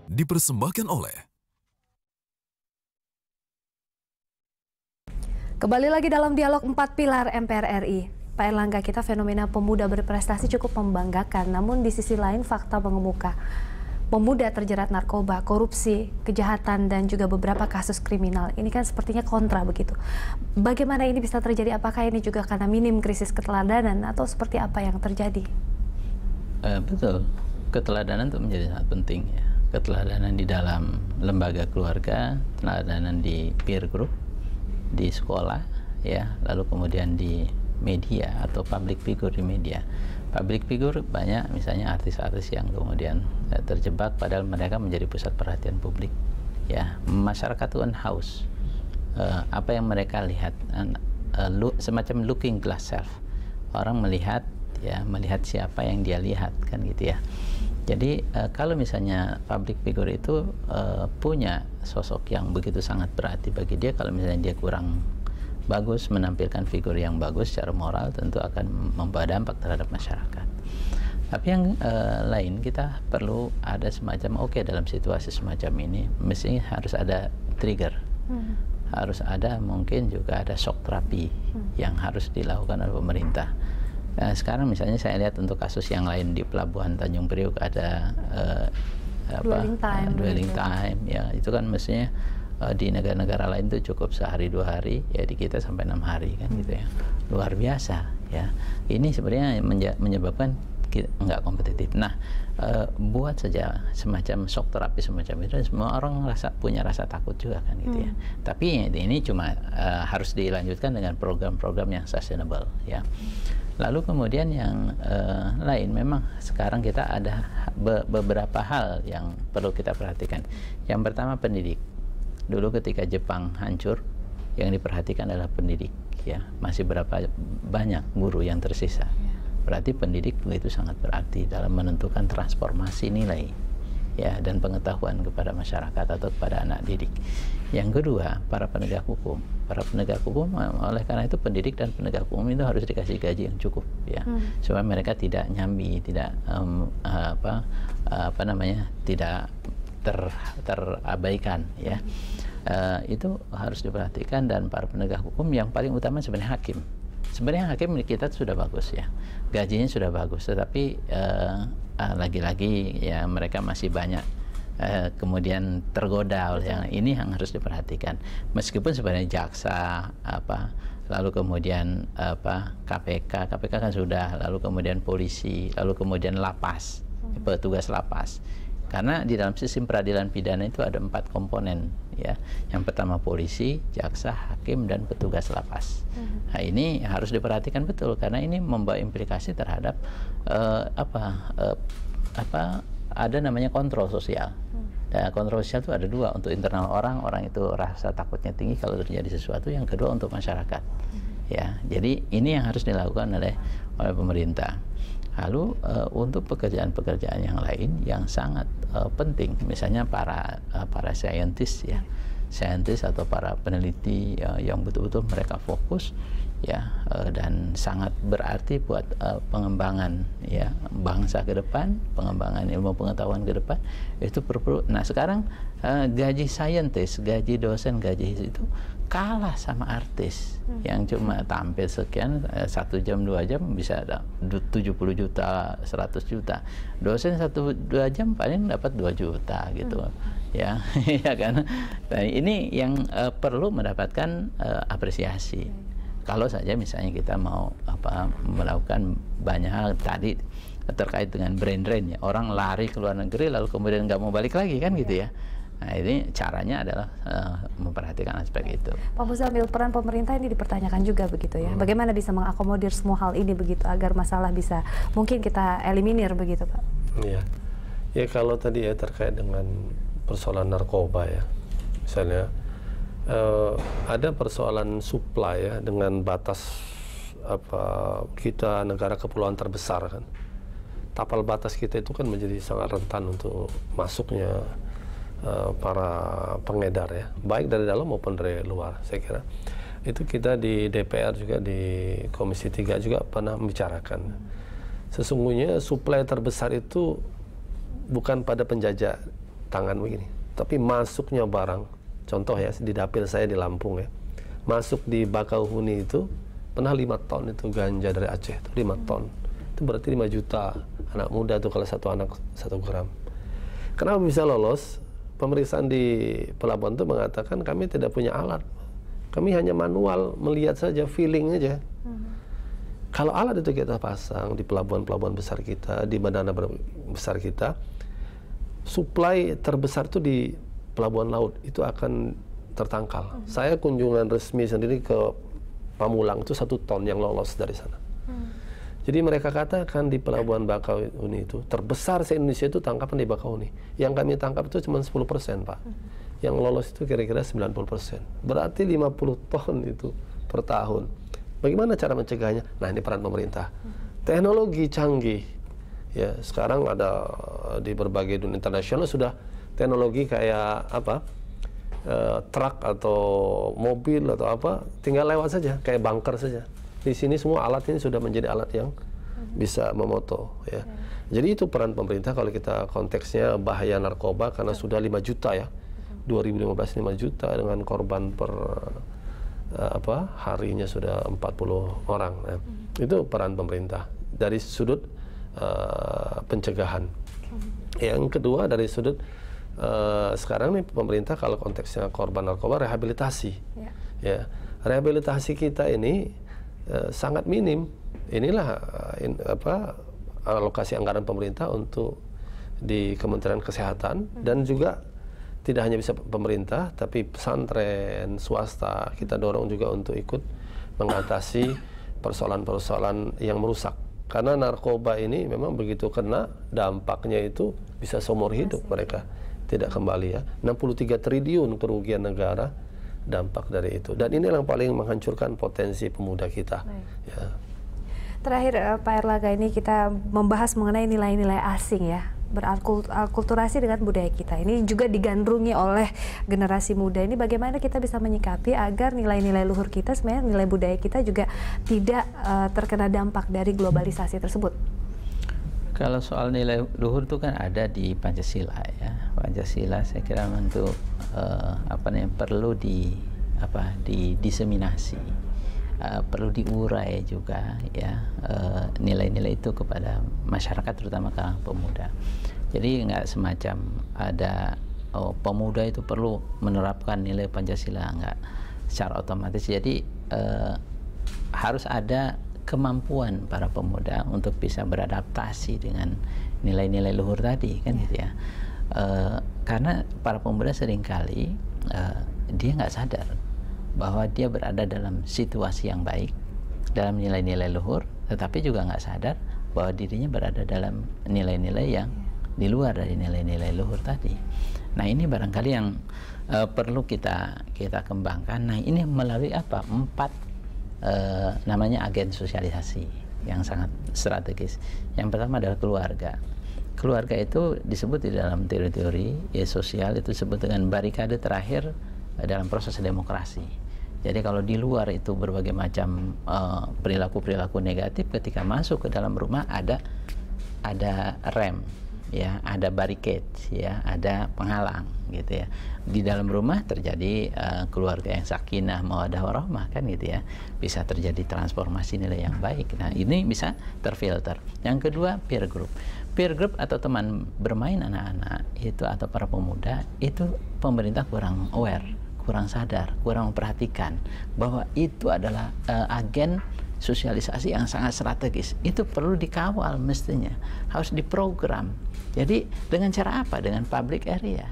dipersembahkan oleh Kembali lagi dalam dialog 4 pilar MPR RI. Pak Erlangga, kita fenomena pemuda berprestasi cukup membanggakan, namun di sisi lain fakta mengemuka. Pemuda terjerat narkoba, korupsi, kejahatan, dan juga beberapa kasus kriminal. Ini kan sepertinya kontra begitu. Bagaimana ini bisa terjadi? Apakah ini juga karena minim krisis keteladanan atau seperti apa yang terjadi? Betul, keteladanan itu menjadi sangat penting ya. Keteladanan di dalam lembaga keluarga, keteladanan di peer group, di sekolah, ya, lalu kemudian di media atau public figure di media. Public figure banyak, misalnya artis-artis yang kemudian terjebak padahal mereka menjadi pusat perhatian publik. Ya, masyarakat itu haus. Apa yang mereka lihat, semacam looking glass self. Orang melihat, ya, melihat siapa yang dia lihat, kan gitu ya. Jadi kalau misalnya public figure itu punya sosok yang begitu sangat berarti bagi dia, kalau misalnya dia kurang bagus menampilkan figur yang bagus secara moral, tentu akan membawa dampak terhadap masyarakat. Tapi yang lain, kita perlu ada semacam, dalam situasi semacam ini mesti harus ada trigger, harus ada, mungkin juga ada shock terapi yang harus dilakukan oleh pemerintah. Sekarang misalnya saya lihat untuk kasus yang lain di Pelabuhan Tanjung Priuk ada dwelling time, ya, itu kan mestinya di negara-negara lain itu cukup sehari 2 hari, ya di kita sampai 6 hari kan gitu ya, luar biasa ya. Ini sebenarnya menyebabkan nggak kompetitif. Nah, buat saja semacam shock terapi semacam itu, semua orang punya rasa takut juga kan gitu ya. Tapi ini cuma harus dilanjutkan dengan program-program yang sustainable ya. Lalu kemudian yang lain, memang sekarang kita ada beberapa hal yang perlu kita perhatikan. Yang pertama, pendidik. Dulu ketika Jepang hancur, yang diperhatikan adalah pendidik, ya. Masih berapa banyak guru yang tersisa. Berarti pendidik begitu sangat berarti dalam menentukan transformasi nilai, ya, dan pengetahuan kepada masyarakat atau kepada anak didik. Yang kedua, para penegak hukum. Para penegak hukum, oleh karena itu pendidik dan penegak hukum itu harus dikasih gaji yang cukup, ya, supaya mereka tidak nyambi, tidak tidak terabaikan, ya. Itu harus diperhatikan. Dan para penegak hukum yang paling utama sebenarnya hakim. Sebenarnya hakim kita sudah bagus, ya, gajinya sudah bagus, tetapi lagi-lagi ya mereka masih banyak kemudian tergoda oleh ini yang harus diperhatikan. Meskipun sebenarnya jaksa, lalu kemudian KPK kan sudah, lalu kemudian polisi, lalu kemudian lapas, petugas lapas. Karena di dalam sistem peradilan pidana itu ada 4 komponen, ya. Yang pertama polisi, jaksa, hakim, dan petugas lapas. Nah, ini harus diperhatikan betul karena ini membawa implikasi terhadap ada namanya kontrol sosial. Dan kontrol sosial itu ada 2, untuk internal orang itu rasa takutnya tinggi kalau terjadi sesuatu. Yang kedua untuk masyarakat, ya. Jadi ini yang harus dilakukan oleh pemerintah. Lalu untuk pekerjaan-pekerjaan yang lain yang sangat penting, misalnya para saintis, ya, saintis atau para peneliti yang betul-betul mereka fokus, ya, dan sangat berarti buat pengembangan, ya, bangsa ke depan, pengembangan ilmu pengetahuan ke depan itu perlu. Nah, sekarang gaji saintis, gaji dosen, gaji itu kalah sama artis yang cuma tampil sekian 1 jam 2 jam bisa 70 juta, 100 juta. Dosen 1-2 jam paling dapat 2 juta gitu, ya. Ya kan. Nah, ini yang perlu mendapatkan apresiasi. Kalau saja misalnya kita mau melakukan banyak hal tadi terkait dengan brain drain, ya, orang lari ke luar negeri lalu kemudian nggak mau balik lagi kan gitu ya. Nah, ini caranya adalah memperhatikan aspek itu. Pak Muzamil, peran pemerintah ini dipertanyakan juga begitu ya. Bagaimana bisa mengakomodir semua hal ini begitu agar masalah bisa mungkin kita eliminir begitu, Pak? Iya. Ya, kalau tadi ya terkait dengan persoalan narkoba, ya. Misalnya ada persoalan supply, ya, dengan batas kita negara kepulauan terbesar kan. Tapal batas kita itu kan menjadi sangat rentan untuk masuknya para pengedar, ya, baik dari dalam maupun dari luar. Saya kira itu kita di DPR juga, di Komisi 3 juga pernah membicarakan. Sesungguhnya suplai terbesar itu bukan pada penjajah tangan begini. Tapi masuknya barang, contoh ya di dapil saya di Lampung ya, masuk di Bakauheni itu pernah 5 ton itu ganja dari Aceh, itu 5 ton. Itu berarti 5 juta anak muda tuh kalau satu anak 1 gram. Kenapa bisa lolos? Pemeriksaan di pelabuhan itu mengatakan kami tidak punya alat. Kami hanya manual, melihat saja, feeling aja. Kalau alat itu kita pasang di pelabuhan-pelabuhan besar kita, di bandara besar kita, suplai terbesar itu di pelabuhan laut, itu akan tertangkal. Saya kunjungan resmi sendiri ke Pamulang, itu 1 ton yang lolos dari sana. Jadi mereka katakan di pelabuhan Bakauheni itu, terbesar se-Indonesia itu tangkapan di Bakauheni. Yang kami tangkap itu cuma 10%, Pak. Yang lolos itu kira-kira 90%. Berarti 50 ton itu per tahun. Bagaimana cara mencegahnya? Nah, ini peran pemerintah. Teknologi canggih. Ya, sekarang ada di berbagai dunia internasional sudah teknologi kayak apa? Truk atau mobil atau apa, tinggal lewat saja, kayak bunker saja. Di sini semua alat ini sudah menjadi alat yang bisa memoto. Ya. Jadi itu peran pemerintah kalau kita konteksnya bahaya narkoba karena sudah 5 juta ya. 2015 5 juta dengan korban per harinya sudah 40 orang. Nah, itu peran pemerintah dari sudut pencegahan. Yang kedua dari sudut sekarang nih pemerintah kalau konteksnya korban narkoba rehabilitasi. Ya, rehabilitasi kita ini sangat minim. Inilah alokasi anggaran pemerintah untuk di Kementerian Kesehatan dan juga tidak hanya bisa pemerintah, tapi pesantren, swasta, kita dorong juga untuk ikut mengatasi persoalan-persoalan yang merusak. Karena narkoba ini memang begitu kena, dampaknya itu bisa seumur hidup mereka tidak kembali ya. 63 triliun kerugian negara dampak dari itu. Dan ini yang paling menghancurkan potensi pemuda kita. Ya. Terakhir Pak Erlangga, ini kita membahas mengenai nilai-nilai asing ya. Berakulturasi dengan budaya kita. Ini juga digandrungi oleh generasi muda. Ini bagaimana kita bisa menyikapi agar nilai-nilai luhur kita, sebenarnya nilai budaya kita juga tidak terkena dampak dari globalisasi tersebut. Kalau soal nilai luhur itu kan ada di Pancasila ya. Pancasila saya kira untuk perlu didiseminasi, perlu diurai juga ya nilai-nilai itu kepada masyarakat terutama kalangan pemuda. Jadi nggak semacam ada pemuda itu perlu menerapkan nilai Pancasila, nggak secara otomatis. Jadi harus ada kemampuan para pemuda untuk bisa beradaptasi dengan nilai-nilai luhur tadi kan gitu ya. Karena para pemuda seringkali dia nggak sadar bahwa dia berada dalam situasi yang baik, dalam nilai-nilai luhur, tetapi juga nggak sadar bahwa dirinya berada dalam nilai-nilai yang di luar dari nilai-nilai luhur tadi. Nah ini barangkali yang perlu kita kembangkan. Nah ini melalui apa? 4 namanya agen sosialisasi yang sangat strategis. Yang pertama adalah keluarga. Keluarga itu disebut di dalam teori-teori ya sosial itu disebut dengan barikade terakhir dalam proses demokrasi. Jadi kalau di luar itu berbagai macam perilaku-perilaku negatif, ketika masuk ke dalam rumah ada rem, ya, ada barricade, ya, ada penghalang, gitu ya. Di dalam rumah terjadi keluarga yang sakinah, mawaddah warahmah, kan gitu ya. Bisa terjadi transformasi nilai yang baik. Nah ini bisa terfilter. Yang kedua peer group. Peer group atau teman bermain anak-anak itu atau para pemuda itu pemerintah kurang aware, kurang sadar, kurang memperhatikan bahwa itu adalah agen sosialisasi yang sangat strategis. Itu perlu dikawal mestinya, harus diprogram. Jadi dengan cara apa? Dengan public area,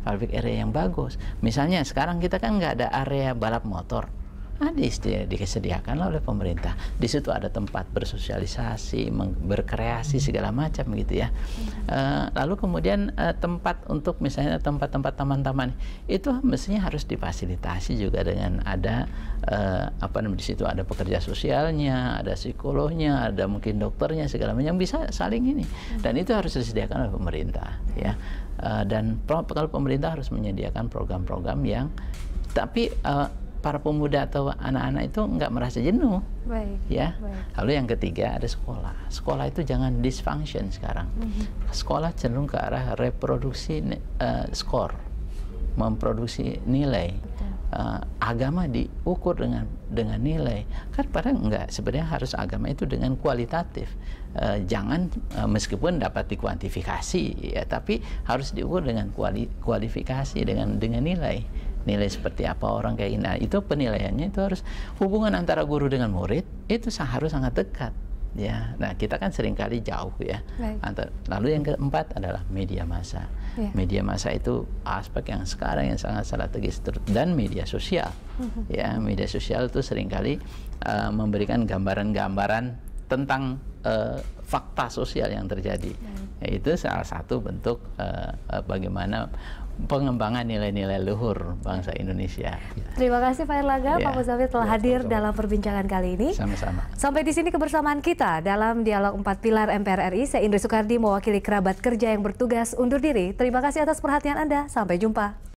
public area yang bagus. Misalnya sekarang kita kan nggak ada area balap motor. Disediakanlah oleh pemerintah. Di situ ada tempat bersosialisasi, berkreasi segala macam gitu ya. Lalu kemudian tempat untuk misalnya tempat-tempat taman-taman itu mestinya harus difasilitasi juga dengan ada di situ ada pekerja sosialnya, ada psikolognya, ada mungkin dokternya segala macam yang bisa saling ini. Dan itu harus disediakan oleh pemerintah ya. Dan kalau pemerintah harus menyediakan program-program yang tapi para pemuda atau anak-anak itu nggak merasa jenuh. Baik. Ya. Baik. Lalu yang ketiga ada sekolah. Sekolah itu jangan dysfunction sekarang. Sekolah cenderung ke arah reproduksi skor, memproduksi nilai. Agama diukur dengan nilai. Kan padahal enggak, sebenarnya harus agama itu dengan kualitatif. Jangan meskipun dapat dikuantifikasi ya, tapi harus diukur dengan kualifikasi, dengan nilai. Nilai seperti apa orang kayak ini. Nah, itu penilaiannya itu harus hubungan antara guru dengan murid itu harus sangat dekat. Ya, nah kita kan seringkali jauh ya. Lalu yang keempat adalah media massa. Media massa itu aspek yang sekarang yang sangat strategis, dan media sosial. Ya, media sosial itu seringkali memberikan gambaran-gambaran tentang fakta sosial yang terjadi. Itu salah satu bentuk bagaimana pengembangan nilai-nilai luhur bangsa Indonesia. Terima kasih Pak Erlangga, Pak Muzafir telah hadir dalam perbincangan kali ini. Sama-sama. Sampai di sini kebersamaan kita dalam Dialog 4 Pilar MPR RI. Saya Indri Soekardi, mewakili kerabat kerja yang bertugas undur diri. Terima kasih atas perhatian Anda. Sampai jumpa.